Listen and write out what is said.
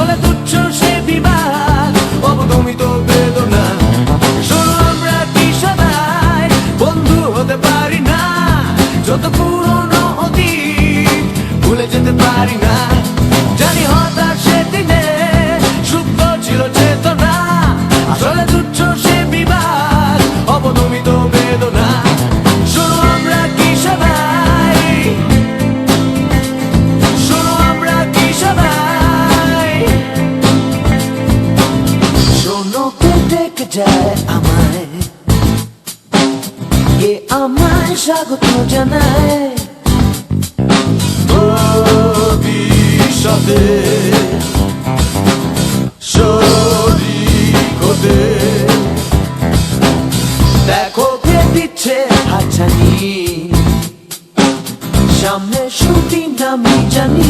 আসলে তুচ্ছ সে বিবাদ, অবদমিত বেদনা। শোনো আমরা কি সবাই বন্ধু হতে পারি না? যত পুরনো অতীত ভুলে যেতে পারি না। জানি হতাশ সেদিনে সুপ্ত ছিল চেতনা, আসলে তুচ্ছ সে বিবাদ, অবদমিত বেদনা। শোনো আমরা কি সবাই, শোনো আমরা কি সবাই, শোনো কে ডেকে যায় আমায়, কে আমায় স্বাগত জানায়। ভবিষ্যতে শরীক হতে দেখো কে দিচ্ছে হাতছানি, সামনে শুটিং আমি জানি।